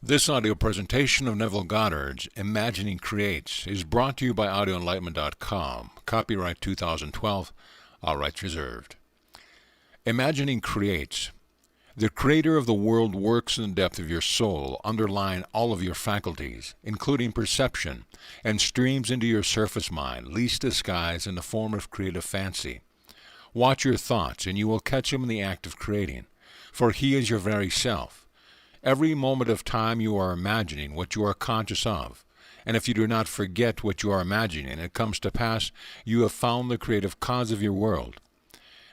This audio presentation of Neville Goddard's Imagining Creates is brought to you by audioenlightenment.com. Copyright 2012, all rights reserved. Imagining Creates. The Creator of the world works in the depth of your soul, underlying all of your faculties, including perception, and streams into your surface mind, least disguised in the form of creative fancy. Watch your thoughts, and you will catch him in the act of creating, for he is your very self. Every moment of time you are imagining what you are conscious of, and if you do not forget what you are imagining and it comes to pass, you have found the creative cause of your world.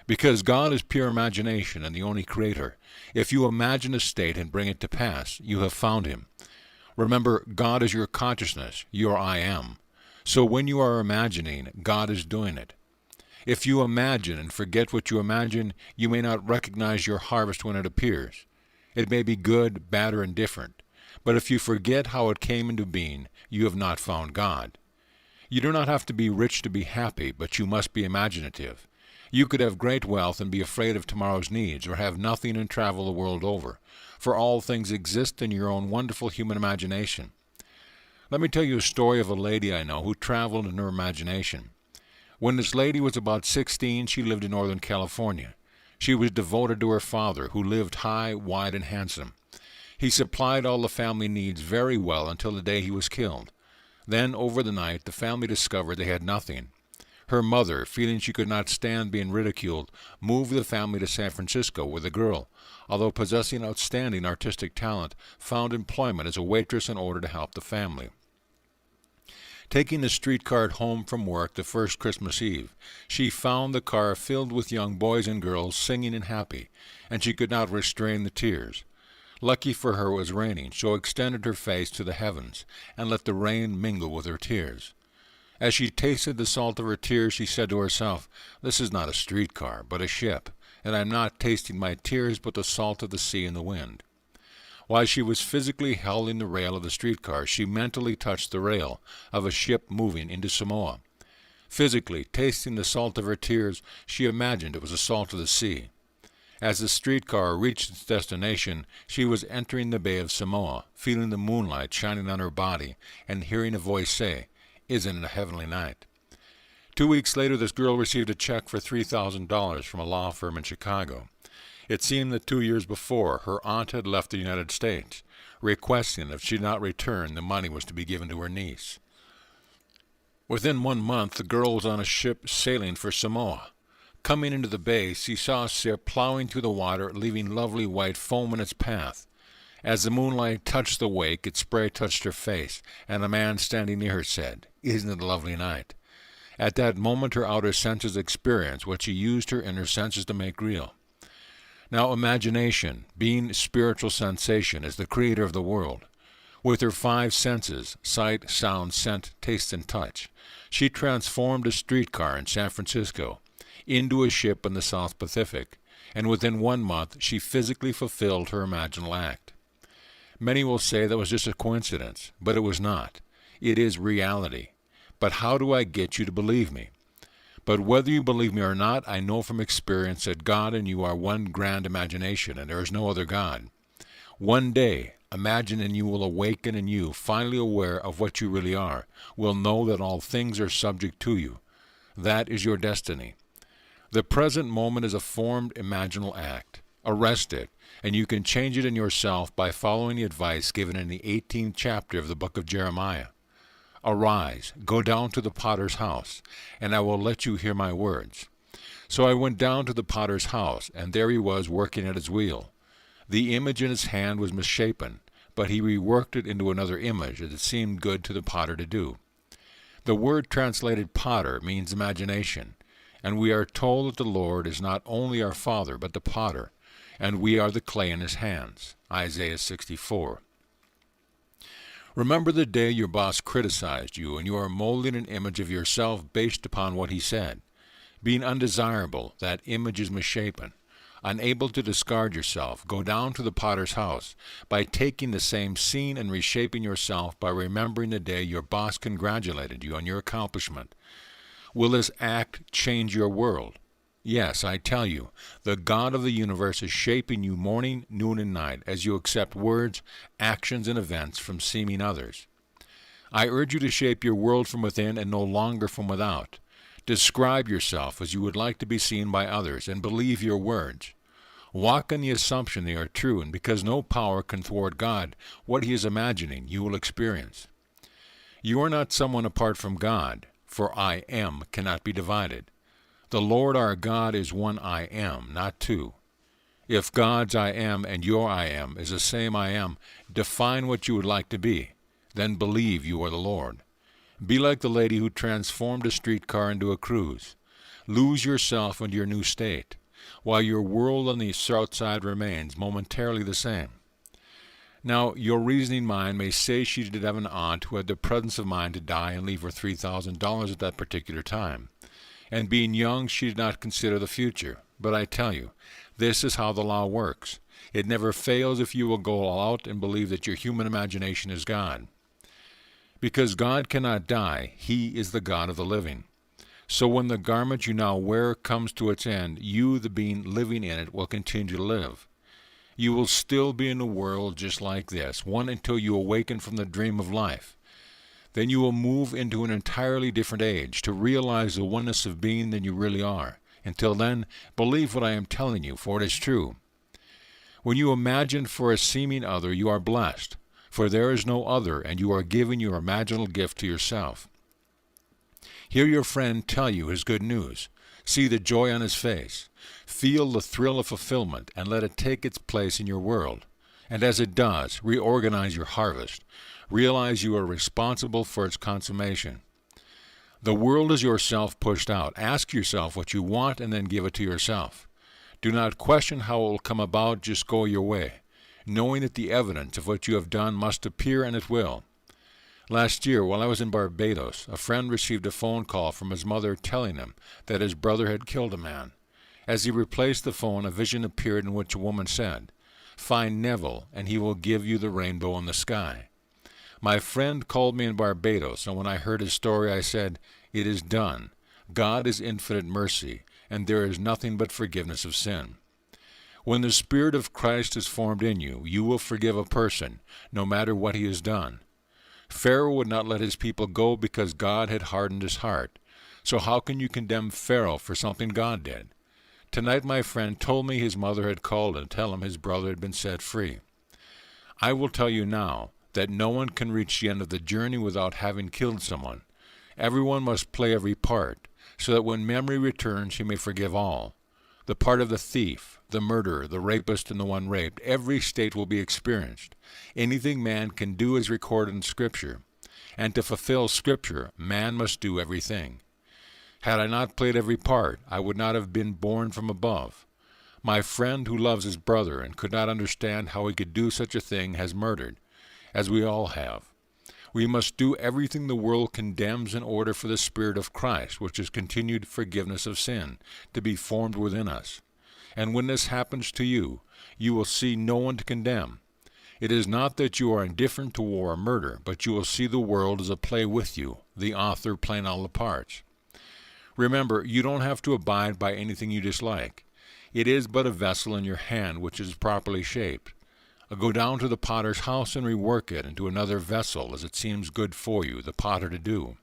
Because God is pure imagination and the only creator, if you imagine a state and bring it to pass, you have found him. Remember, God is your consciousness, your I am. So when you are imagining, God is doing it. If you imagine and forget what you imagine, you may not recognize your harvest when it appears. It may be good, bad, or indifferent, but if you forget how it came into being, you have not found God. You do not have to be rich to be happy, but you must be imaginative. You could have great wealth and be afraid of tomorrow's needs, or have nothing and travel the world over, for all things exist in your own wonderful human imagination. Let me tell you a story of a lady I know who traveled in her imagination. When this lady was about 16, she lived in Northern California. She was devoted to her father, who lived high, wide, and handsome. He supplied all the family needs very well until the day he was killed. Then, over the night, the family discovered they had nothing. Her mother, feeling she could not stand being ridiculed, moved the family to San Francisco, where the girl, although possessing outstanding artistic talent, found employment as a waitress in order to help the family. Taking the streetcar home from work the first Christmas Eve, she found the car filled with young boys and girls singing and happy, and she could not restrain the tears. Lucky for her it was raining, so extended her face to the heavens, and let the rain mingle with her tears. As she tasted the salt of her tears, she said to herself, "This is not a streetcar, but a ship, and I am not tasting my tears, but the salt of the sea and the wind." While she was physically holding the rail of the streetcar, she mentally touched the rail of a ship moving into Samoa. Physically, tasting the salt of her tears, she imagined it was the salt of the sea. As the streetcar reached its destination, she was entering the Bay of Samoa, feeling the moonlight shining on her body, and hearing a voice say, "Isn't it a heavenly night?" 2 weeks later, this girl received a check for $3,000 from a law firm in Chicago. It seemed that 2 years before, her aunt had left the United States, requesting that if she did not return, the money was to be given to her niece. Within 1 month, the girl was on a ship sailing for Samoa. Coming into the bay, she saw a ship plowing through the water, leaving lovely white foam in its path. As the moonlight touched the wake, its spray touched her face, and a man standing near her said, "Isn't it a lovely night?" At that moment, her outer senses experienced what she used her inner senses to make real. Now, imagination, being spiritual sensation, is the creator of the world. With her 5 senses, sight, sound, scent, taste, and touch, she transformed a streetcar in San Francisco into a ship in the South Pacific, and within 1 month she physically fulfilled her imaginal act. Many will say that was just a coincidence, but it was not. It is reality. But how do I get you to believe me? But whether you believe me or not, I know from experience that God and you are one grand imagination, and there is no other God. One day, imagine and you will awaken, and you, finally aware of what you really are, will know that all things are subject to you. That is your destiny. The present moment is a formed imaginal act. Arrest it, and you can change it in yourself by following the advice given in the 18th chapter of the book of Jeremiah. "Arise, go down to the potter's house, and I will let you hear my words." So I went down to the potter's house, and there he was working at his wheel. The image in his hand was misshapen, but he reworked it into another image as it seemed good to the potter to do. The word translated potter means imagination, and we are told that the Lord is not only our Father, but the potter, and we are the clay in his hands. Isaiah 64. Remember the day your boss criticized you and you are molding an image of yourself based upon what he said. Being undesirable, that image is misshapen. Unable to discard yourself, go down to the potter's house by taking the same scene and reshaping yourself by remembering the day your boss congratulated you on your accomplishment. Will this act change your world? Yes, I tell you, the God of the universe is shaping you morning, noon, and night as you accept words, actions, and events from seeming others. I urge you to shape your world from within and no longer from without. Describe yourself as you would like to be seen by others and believe your words. Walk on the assumption they are true, and because no power can thwart God, what He is imagining you will experience. You are not someone apart from God, for I am cannot be divided. The Lord our God is one I am, not two. If God's I am and your I am is the same I am, define what you would like to be. Then believe you are the Lord. Be like the lady who transformed a streetcar into a cruise. Lose yourself into your new state, while your world on the outside remains momentarily the same. Now, your reasoning mind may say she did have an aunt who had the presence of mind to die and leave her $3,000 at that particular time. And being young, she did not consider the future. But I tell you, this is how the law works. It never fails if you will go all out and believe that your human imagination is God. Because God cannot die, He is the God of the living. So when the garment you now wear comes to its end, you, the being living in it, will continue to live. You will still be in a world just like this, one until you awaken from the dream of life. Then you will move into an entirely different age, to realize the oneness of being than you really are. Until then, believe what I am telling you, for it is true. When you imagine for a seeming other, you are blessed, for there is no other, and you are giving your imaginal gift to yourself. Hear your friend tell you his good news. See the joy on his face. Feel the thrill of fulfillment, and let it take its place in your world. And as it does, reorganize your harvest. Realize you are responsible for its consummation. The world is yourself pushed out. Ask yourself what you want and then give it to yourself. Do not question how it will come about, just go your way, knowing that the evidence of what you have done must appear, and it will. Last year, while I was in Barbados, a friend received a phone call from his mother telling him that his brother had killed a man. As he replaced the phone, a vision appeared in which a woman said, "Find Neville, and he will give you the rainbow in the sky." My friend called me in Barbados, and when I heard his story, I said, "It is done. God is infinite mercy, and there is nothing but forgiveness of sin." When the Spirit of Christ is formed in you, you will forgive a person, no matter what he has done. Pharaoh would not let his people go because God had hardened his heart. So how can you condemn Pharaoh for something God did? Tonight my friend told me his mother had called and tell him his brother had been set free. I will tell you now that no one can reach the end of the journey without having killed someone. Everyone must play every part, so that when memory returns he may forgive all. The part of the thief, the murderer, the rapist, and the one raped, every state will be experienced. Anything man can do is recorded in Scripture. And to fulfill Scripture, man must do everything. Had I not played every part, I would not have been born from above. My friend who loves his brother and could not understand how he could do such a thing has murdered, as we all have. We must do everything the world condemns in order for the Spirit of Christ, which is continued forgiveness of sin, to be formed within us. And when this happens to you, you will see no one to condemn. It is not that you are indifferent to war or murder, but you will see the world as a play with you, the author playing all the parts. Remember, you don't have to abide by anything you dislike. It is but a vessel in your hand which is properly shaped. Go down to the potter's house and rework it into another vessel as it seems good for you, the potter, to do.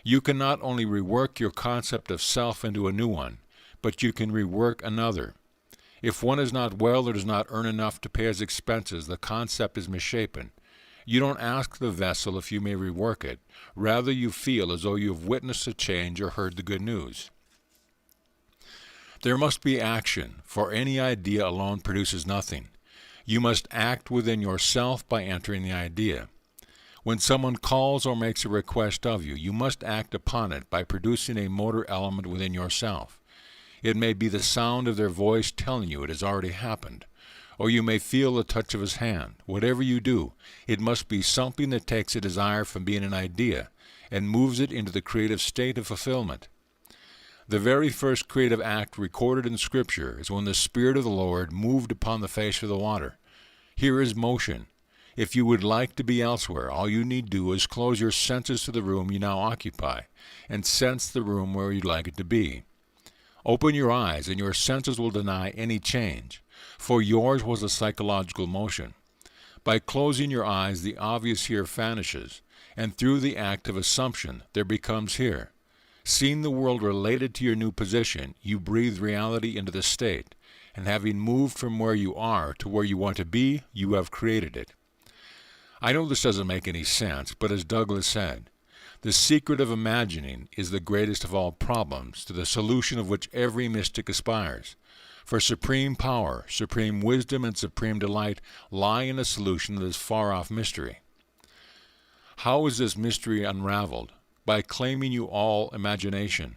You can not only rework your concept of self into a new one, but you can rework another. If one is not well or does not earn enough to pay his expenses, the concept is misshapen. You don't ask the vessel if you may rework it. Rather, you feel as though you have witnessed a change or heard the good news. There must be action, for any idea alone produces nothing. You must act within yourself by entering the idea. When someone calls or makes a request of you, you must act upon it by producing a motor element within yourself. It may be the sound of their voice telling you it has already happened, or you may feel the touch of his hand. Whatever you do, it must be something that takes a desire from being an idea and moves it into the creative state of fulfillment. The very first creative act recorded in Scripture is when the Spirit of the Lord moved upon the face of the water. Here is motion. If you would like to be elsewhere, all you need do is close your senses to the room you now occupy and sense the room where you'd like it to be. Open your eyes, and your senses will deny any change, for yours was a psychological motion. By closing your eyes, the obvious here vanishes, and through the act of assumption, there becomes here. Seeing the world related to your new position, you breathe reality into the state, and having moved from where you are to where you want to be, you have created it. I know this doesn't make any sense, but as Douglas said, the secret of imagining is the greatest of all problems, to the solution of which every mystic aspires. For supreme power, supreme wisdom, and supreme delight lie in a solution of this far-off mystery. How is this mystery unraveled? By claiming you all imagination,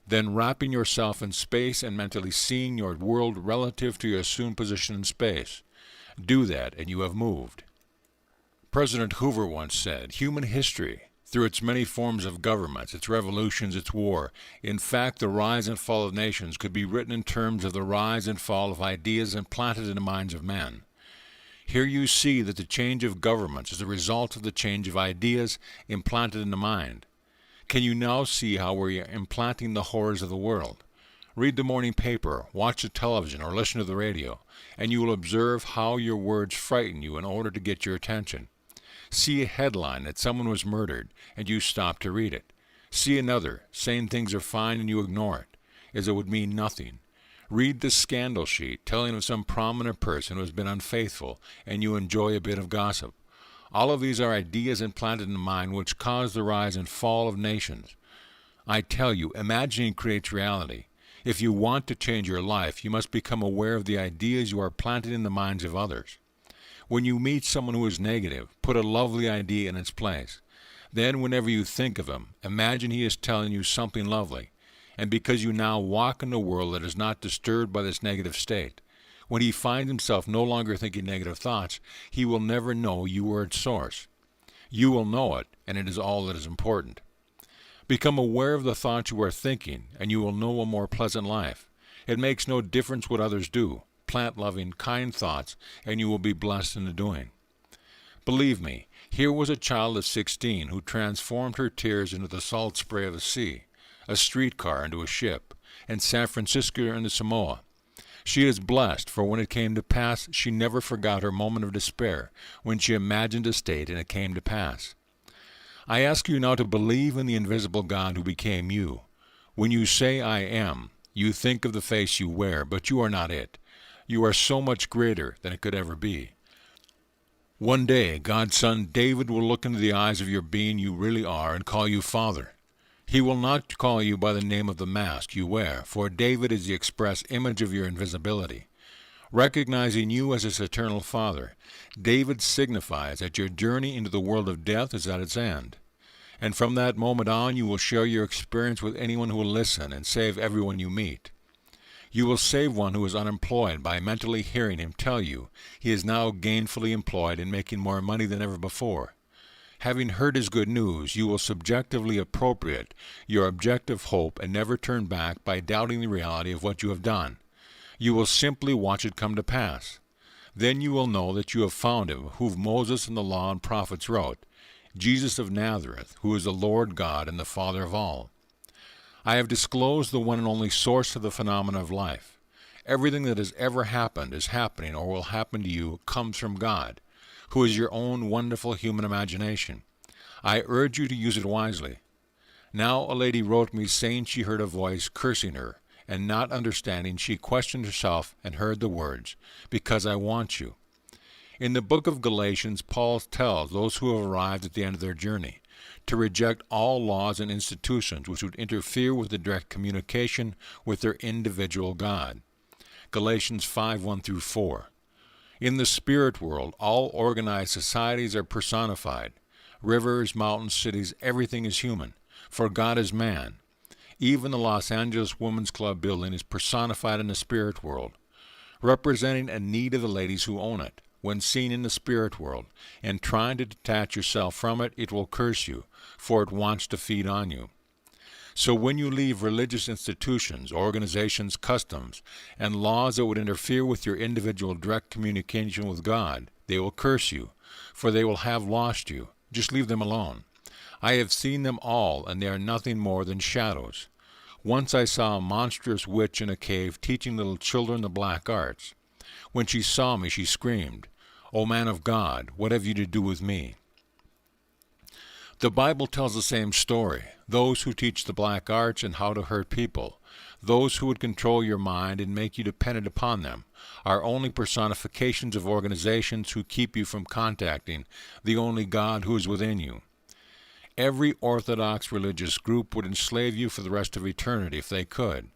then wrapping yourself in space and mentally seeing your world relative to your assumed position in space. Do that, and you have moved. President Hoover once said, "Human history, through its many forms of governments, its revolutions, its war, in fact, the rise and fall of nations could be written in terms of the rise and fall of ideas implanted in the minds of men." Here you see that the change of governments is a result of the change of ideas implanted in the mind. Can you now see how we are implanting the horrors of the world? Read the morning paper, watch the television, or listen to the radio, and you will observe how your words frighten you in order to get your attention. See a headline that someone was murdered, and you stop to read it. See another, saying things are fine, and you ignore it, as it would mean nothing. Read the scandal sheet, telling of some prominent person who has been unfaithful, and you enjoy a bit of gossip. All of these are ideas implanted in the mind which cause the rise and fall of nations. I tell you, imagining creates reality. If you want to change your life, you must become aware of the ideas you are planting in the minds of others. When you meet someone who is negative, put a lovely idea in its place. Then, whenever you think of him, imagine he is telling you something lovely. And because you now walk in a world that is not disturbed by this negative state, when he finds himself no longer thinking negative thoughts, he will never know you were its source. You will know it, and it is all that is important. Become aware of the thoughts you are thinking, and you will know a more pleasant life. It makes no difference what others do. Plant loving, kind thoughts, and you will be blessed in the doing. Believe me, here was a child of 16 who transformed her tears into the salt spray of the sea, a streetcar into a ship, and San Francisco into Samoa. She is blessed, for when it came to pass, she never forgot her moment of despair, when she imagined a state and it came to pass. I ask you now to believe in the invisible God who became you. When you say, "I am," you think of the face you wear, but you are not it. You are so much greater than it could ever be. One day, God's Son David will look into the eyes of your being you really are and call you Father. He will not call you by the name of the mask you wear, for David is the express image of your invisibility. Recognizing you as his eternal Father, David signifies that your journey into the world of death is at its end. And from that moment on, you will share your experience with anyone who will listen and save everyone you meet. You will save one who is unemployed by mentally hearing him tell you he is now gainfully employed and making more money than ever before. Having heard his good news, you will subjectively appropriate your objective hope and never turn back by doubting the reality of what you have done. You will simply watch it come to pass. Then you will know that you have found him, whom Moses and the law and prophets wrote, Jesus of Nazareth, who is the Lord God and the Father of all. I have disclosed the one and only source of the phenomena of life. Everything that has ever happened, is happening, or will happen to you comes from God, who is your own wonderful human imagination. I urge you to use it wisely. Now a lady wrote me saying she heard a voice cursing her, and not understanding, she questioned herself and heard the words, "Because I want you." In the book of Galatians, Paul tells those who have arrived at the end of their journey to reject all laws and institutions which would interfere with the direct communication with their individual God. Galatians 5:1-4. In the spirit world, all organized societies are personified. Rivers, mountains, cities, everything is human, for God is man. Even the Los Angeles Women's Club building is personified in the spirit world, representing a need of the ladies who own it. When seen in the spirit world and trying to detach yourself from it, it will curse you, for it wants to feed on you. So when you leave religious institutions, organizations, customs, and laws that would interfere with your individual direct communication with God, they will curse you, for they will have lost you. Just leave them alone. I have seen them all, and they are nothing more than shadows. Once I saw a monstrous witch in a cave teaching little children the black arts. When she saw me, she screamed, 'O man of God, what have you to do with me?'" The Bible tells the same story. Those who teach the black arts and how to hurt people, those who would control your mind and make you dependent upon them, are only personifications of organizations who keep you from contacting the only God who is within you. Every orthodox religious group would enslave you for the rest of eternity if they could.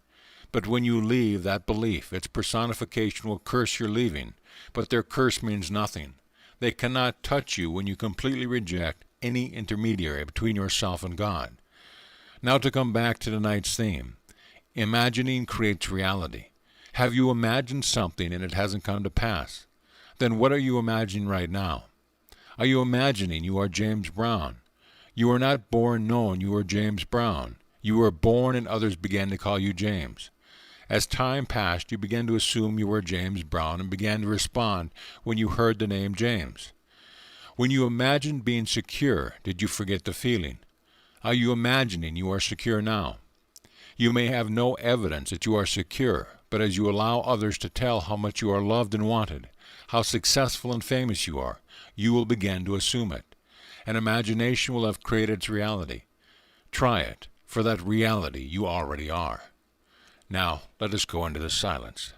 But when you leave that belief, its personification will curse your leaving, but their curse means nothing. They cannot touch you when you completely reject any intermediary between yourself and God. Now to come back to tonight's theme. Imagining creates reality. Have you imagined something and it hasn't come to pass? Then what are you imagining right now? Are you imagining you are James Brown? You were not born knowing you were James Brown. You were born and others began to call you James. As time passed, you began to assume you were James Brown and began to respond when you heard the name James. When you imagined being secure, did you forget the feeling? Are you imagining you are secure now? You may have no evidence that you are secure, but as you allow others to tell how much you are loved and wanted, how successful and famous you are, you will begin to assume it. And imagination will have created its reality. Try it, for that reality you already are. Now, let us go into the silence.